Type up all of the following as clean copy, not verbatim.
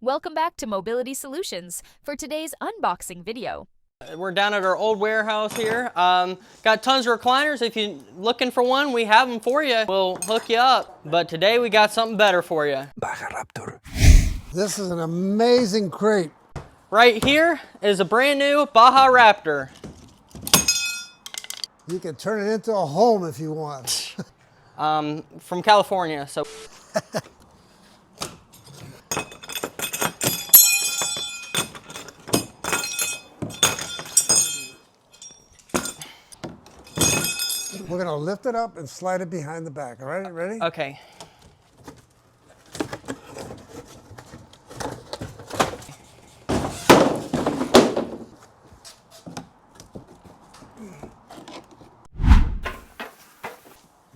Welcome back to Mobility Solutions for today's unboxing video. We're down at our old warehouse here. Got tons of recliners. If you're looking for one, we have them for you. We'll hook you up. But today we got something better for you. Baja Raptor. This is an amazing crate. Right here is a brand new Baja Raptor. You can turn it into a home if you want. From California, so. We're gonna lift it up and slide it behind the back. All right, ready? Okay.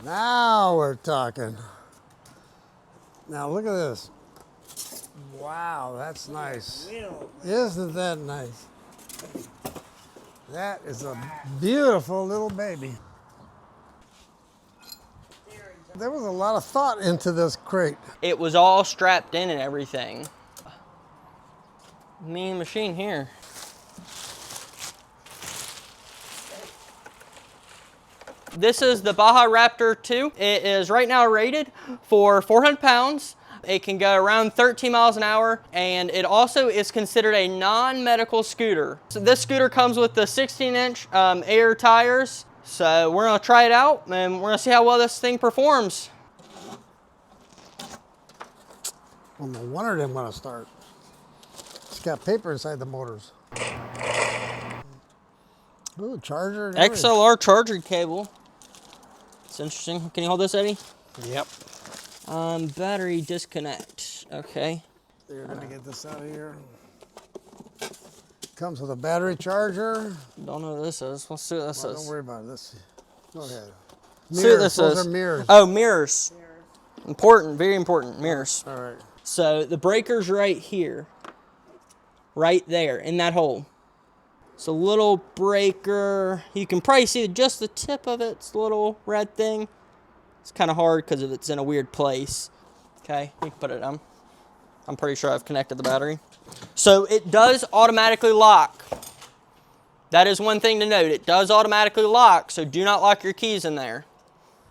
Now we're talking. Now look at this. Wow, that's nice. Isn't that nice? That is a beautiful little baby. There was a lot of thought into this crate. It was all strapped in and everything. Mean machine here. This is the Baja Raptor 2. It is right now rated for 400 pounds. It can go around 13 miles an hour, and it also is considered a non-medical scooter. So this scooter comes with the 16-inch air tires. So we're gonna try it out, and we're gonna see how well this thing performs. Well, no wonder it didn't want to start. It's got paper inside the motors. Ooh, charger. and everything. XLR charger cable. It's interesting. Can you hold this, Eddie? Yep. Battery disconnect. Okay. There, let me get this out of here. Comes with a battery charger. Don't know what this is. Let's see what this Well, is. don't worry about it. Let's see. Go ahead. See what this Those is. are mirrors. Oh, mirrors. Important, very important, mirrors. All right. So the breaker's right here. Right there, in that hole. It's a little breaker. You can probably see just the tip of it. It's a little red thing. It's kind of hard because it's in a weird place. Okay, you can put it down. I'm pretty sure I've connected the battery. So it does automatically lock. That is one thing to note. It does automatically lock, so do not lock your keys in there.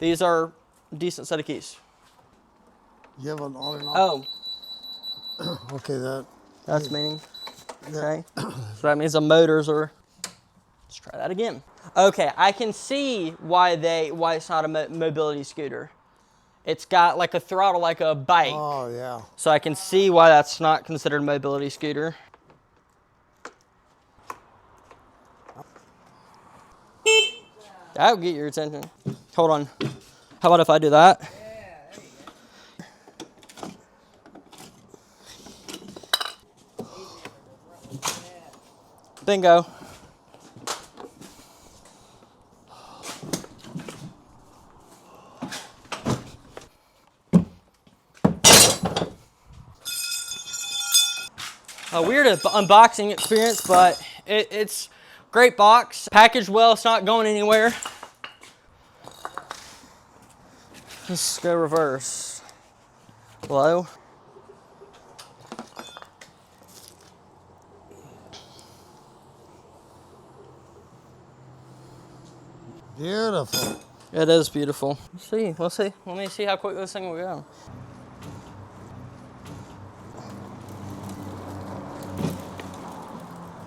These are a decent set of keys. You have an on and off? Oh, Okay, that's meaning. Okay, so that means the motors are. Let's try that again. Okay, I can see why it's not a mobility scooter. It's got like a throttle like a bike. Oh, yeah. So I can see why that's not considered a mobility scooter. That'll get your attention. Hold on. How about if I do that? Bingo. A weird unboxing experience, but it's great box. Packaged well, it's not going anywhere. Let's go reverse. Low. Beautiful. It is beautiful. We'll see. Let me see how quick this thing will go.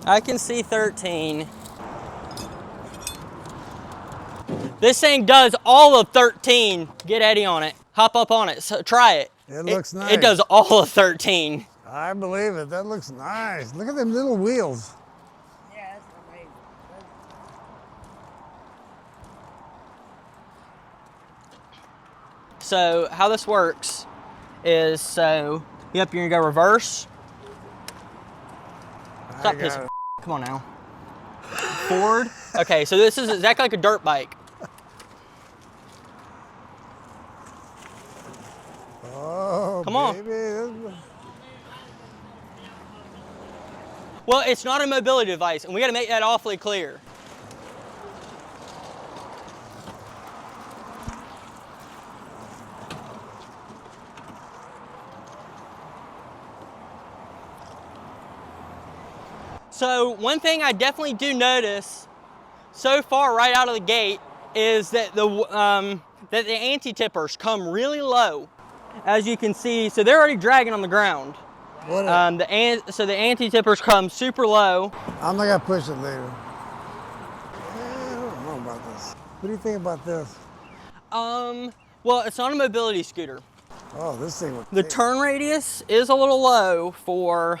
I can see 13. This thing does all of 13. Get Eddie on it. Hop up on it. So try it. It looks nice. It does all of 13. I believe it. That looks nice. Look at them little wheels. Yeah, that's amazing. So how this works is you're gonna go reverse. Stop pissing. Come on now. Forward. Okay, so this is exactly like a dirt bike. Oh, Come on. baby. Well, it's not a mobility device, and we gotta make that awfully clear. So one thing I definitely do notice so far right out of the gate is that the anti-tippers come really low, as you can see. So they're already dragging on the ground. What? So the anti-tippers come super low. I'm not gonna push it later. I don't know about this. What do you think about this? Well, it's on a mobility scooter. Oh, this thing would The turn radius is a little low for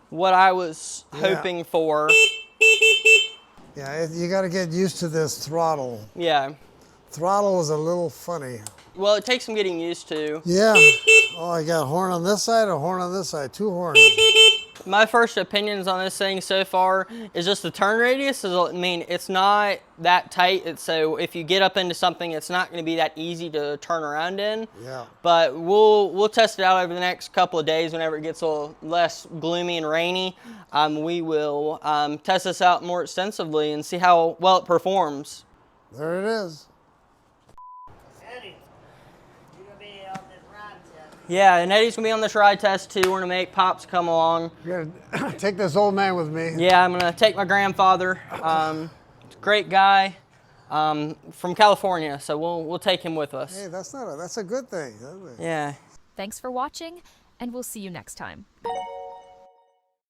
what I was hoping for. Yeah, you got to get used to this throttle. Yeah. Throttle is a little funny. Well, it takes some getting used to. Yeah. Oh, I got a horn on this side, a horn on this side, 2 horns. My first opinions on this thing so far is just the turn radius. I mean, it's not that tight. So if you get up into something, it's not going to be that easy to turn around in. Yeah. But we'll test it out over the next couple of days. Whenever it gets a little less gloomy and rainy, we will test this out more extensively and see how well it performs. There it is. Eddie, you're gonna be on this ride test. Yeah, and Eddie's gonna be on this ride test too. We're gonna make Pops come along. You gotta take this old man with me. Yeah, I'm gonna take my grandfather. Great guy from California, so we'll take him with us. Hey, that's a good thing. Yeah. Thanks for watching, and we'll see you next time.